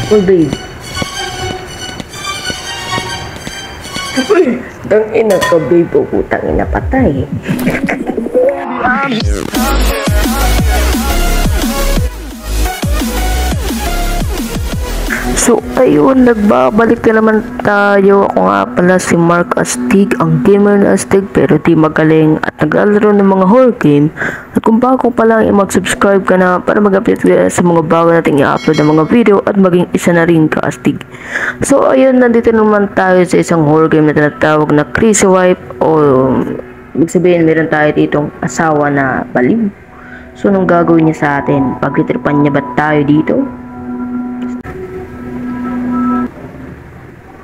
Uy, babe. Uy, ang ina ka, babe. Putang ina, patay. So, ayun, nagbabalik na naman tayo. Ako nga pala si Mark Astig, ang gamer na Astig pero di magaling at naglalaro ng mga horror game. At kung bago pa lang, mag-subscribe ka na para mag-update ka sa mga bago nating i-upload ng mga video at maging isa na rin ka Astig. So, ayun, nandito naman tayo sa isang horror game na tinatawag na Crazy Wife o ibig sabihin, meron tayo ditong asawa na baliw. So, anong gagawin niya sa atin? Pagtitripan niya ba tayo dito?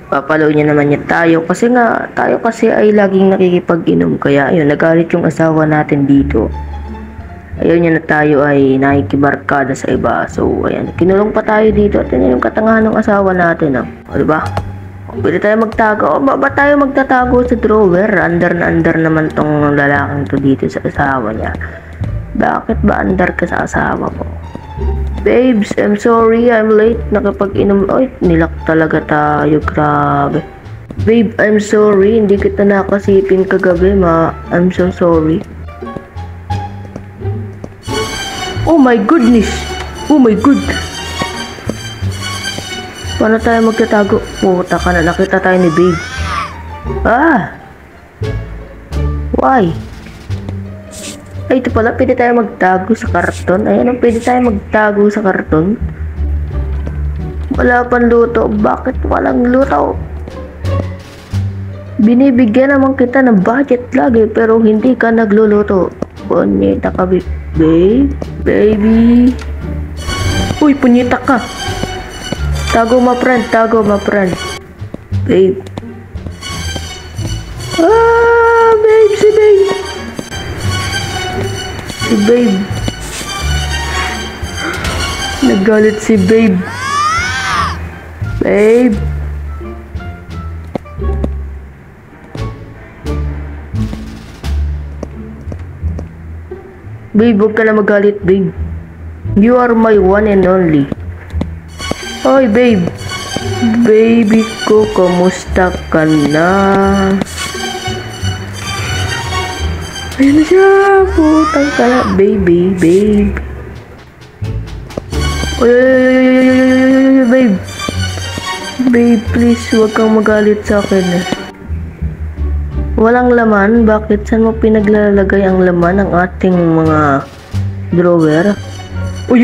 Papalo niya naman niya tayo kasi ay laging nakikipag-inom, kaya ayun, nagalit yung asawa natin dito. Ayaw niya na tayo ay nakikibarkada sa iba. So ayan, kinulong pa tayo dito at yun yung katangahan ng asawa natin, o diba? Pwede tayo magtago. Ba tayo magtatago sa drawer? Under na under naman tong lalaking to dito sa asawa niya. Bakit ba under ka sa asawa mo? Babes, I'm sorry, I'm late. Nakapag-inom. Ay, nilak talaga tayo. Grabe. Babe, I'm sorry. Hindi kita nakasipin kagabi, ma. I'm so sorry. Oh my goodness. Oh my god. Paano tayo magtatago? Puta ka na. Nakita tayo ni babe. Ah. Why? Ay, ito pala, pwede tayo magtago sa karton. Ayan, pwede tayo magtago sa karton. Wala pang luto. Bakit walang luto? Binibigyan naman kita ng budget lagi, pero hindi ka nagluluto. Punyeta ka, babe. Baby. Uy, punyeta ka. Tago, ma friend. Tago, ma friend. Babe. Ah, babe, si babe. Si babe. Nagalit si babe. Babe. Babe, huwag ka na magalit, babe. You are my one and only. Hoy, babe. Baby ko, kamusta ka na? Ayan na siya, putang ka na, baby, babe. Uy, babe. Babe, please, huwag kang magalit sa akin. Walang laman? Bakit? Saan mo pinaglalagay ang laman ng ating mga drawer? Uy,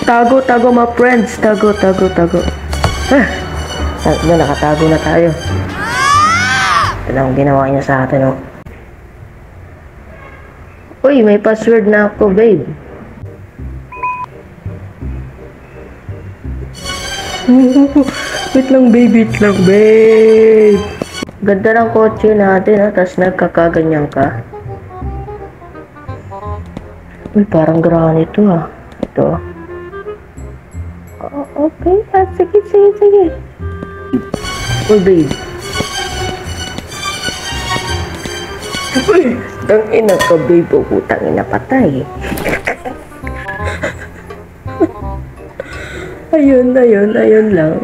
tago, tago, my friends. Tago, tago, tago. Nakatago na tayo. Ito lang ginawa niya sa atin, Uy, may password na ako, babe. Wait lang, babe. Wait lang, babe. Ganda ng kotse natin, tapos nagkakaganyan ka. Uy, parang granito, Ito. Okay. Sige. Uy, babe. Uy, ang ina ka, babe. Putang ina, patay. Ayun lang.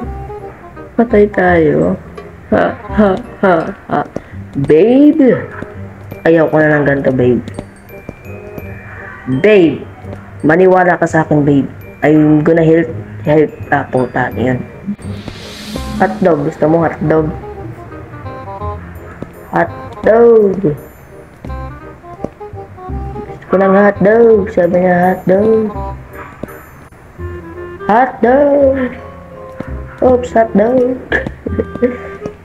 Patay tayo. Ha. Babe. Ayaw ko na ng ganito, babe. Babe. Maniwala ka sa akin, babe. I'm gonna help. Puta, yun. Hotdog. Gusto mo hotdog? Hotdog. Gusto ko ng hotdog. Sabi niya hotdog. Hotdog. Oops, hotdog.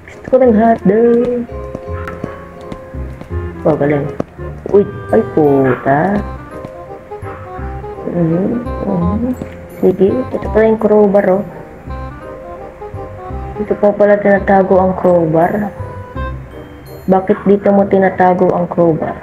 Gusto ko ng hotdog. Oh, galing. Uy, ay puta. Sige, ito pala yung crowbar, Dito po pala tinatago ang crowbar. Bakit dito mo tinatago ang crowbar?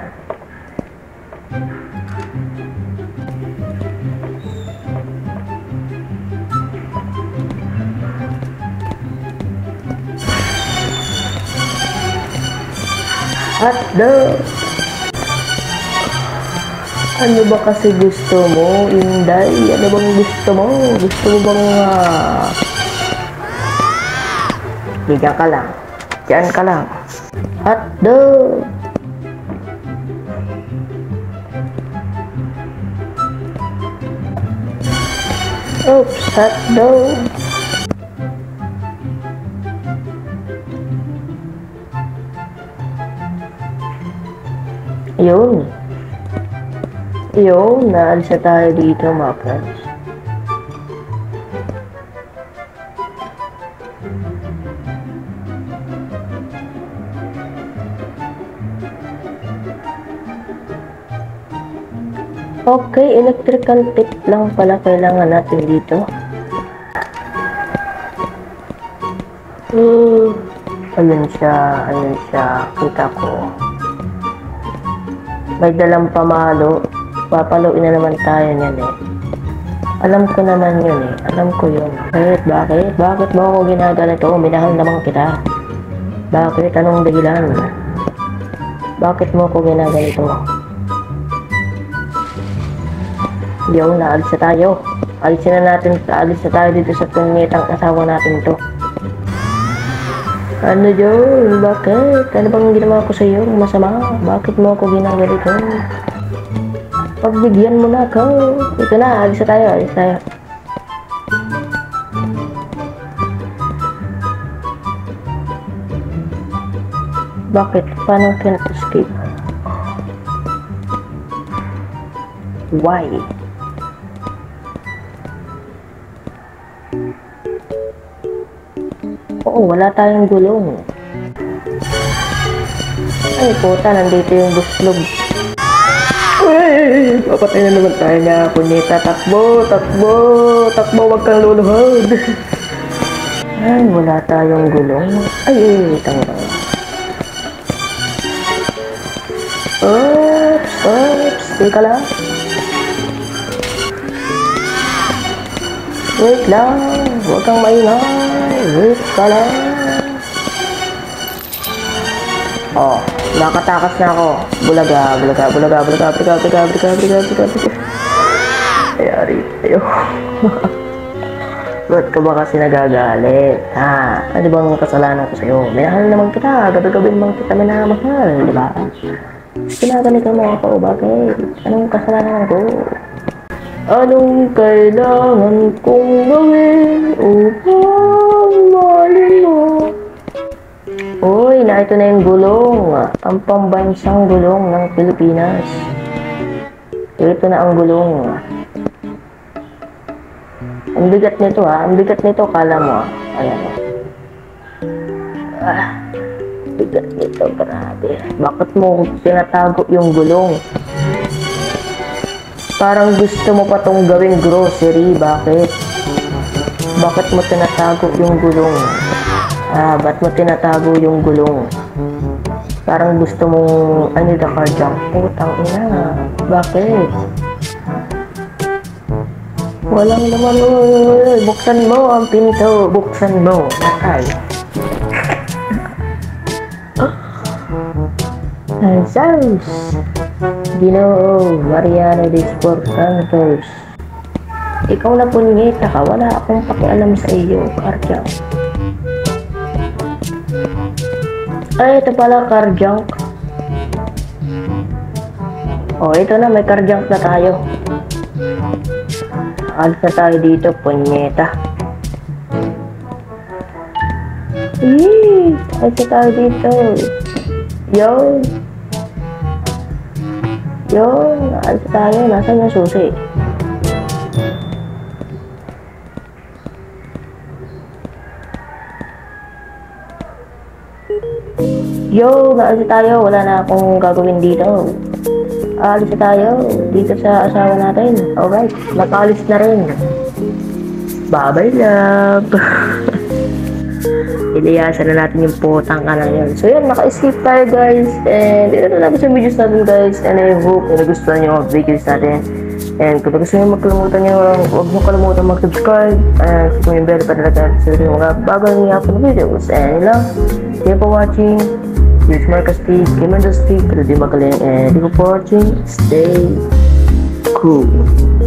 Hotdog. Ano ba kasi gusto mo, Inday? Ano bang gusto mo? Gusto mo bang diyan ka lang. Diyan ka lang. Hotdog! Oops, hotdog! Yun. Yun, naalsa tayo dito mga friends. Okay, electrical tape lang pala kailangan natin dito. Ayun siya, kita ko. May dalang pamalo. Papaluin na naman tayo niyan eh. Alam ko naman yun eh. Alam ko yun. Bakit? Bakit mo ako ginaganito? Minahal naman kita. Bakit? Anong dahilan? Bakit mo ako ginaganito? Yung naalis na tayo. Alisin na natin. Alis na tayo dito sa punyetang asawa natin to. Ano yun? Bakit? Ano bang ginawa ko sa iyo? Masama? Bakit mo ako ginaganito? Pagbigyan mo na ako. Ito na, alis na tayo, alis tayo. Bakit? Paano can't escape? Why? Oo, wala tayong gulong. Ay, puta, nandito yung buslog. Uy! Papatay na naman tayo niya, punyeta. Takbo, takbo, takbo, wag kang luluhod. Ay, wala tayong gulong. Ay, tanga. Oops, teka lang. Wait lang, wag kang maingay. Wait ka lang. Oh, nakatakas na ako. Bulaga. Ayari, ayo. Ba't ka ba kasi nagagalit? Ha? Ano bang kasalanan ko sa'yo? Minahal naman kita. Gabi-gabi naman kita minamahal, di ba? Ginaganito mo ako, bakit? Anong kasalanan ko? Anong kailangan kong gawin upang mahalin mo? Uy, ito na yung gulong. Ang pambansang gulong ng Pilipinas. Ito na ang gulong. Ang bigat nito ha. Ang bigat nito, kala mo ha. Ayan o. Bigat nito, grabe. Bakit mo tinatago yung gulong? Parang gusto mo pa tong gawing grocery. Bakit? Bakit mo tinatago yung gulong? Ba't mo tinatago yung gulong? Parang gusto mong, I need a car jump. Putang ina. Bakit? Walang naman. Buksan mo ang pinto. Buksan mo. Nakay. Zeus. Ginoo. Mariano de Sport Santos. Ikaw na punyeta ka. Wala akong pakialam sa iyo. Car jump. Ay, ito pala, car junk. Oh, ito na, may car junk na tayo. Alis na tayo dito, punyeta. Alis na tayo dito. Yun, alis na tayo. Nasaan yung susi? Naalis tayo. Wala na akong gagawin dito. Alis na tayo dito sa asawa natin. Alright, nakaalis na rin. Bye-bye, love. Iliyasan na natin yung putang ka na yun. So yun, naka-escape tayo guys. And ito na natin sa videos natin guys. And I hope na nagustuhan nyo ang videos natin. And kung gusto nyo magkalimutan nyo, huwag nyo kalimutan mag-subscribe. And kung yung bell para natin sa mga bagong i-upload na videos. And yun lang. Thank you for watching. This is Marcus T. Game and the Stick. Ito di magaling. And thank you for watching. Stay ko.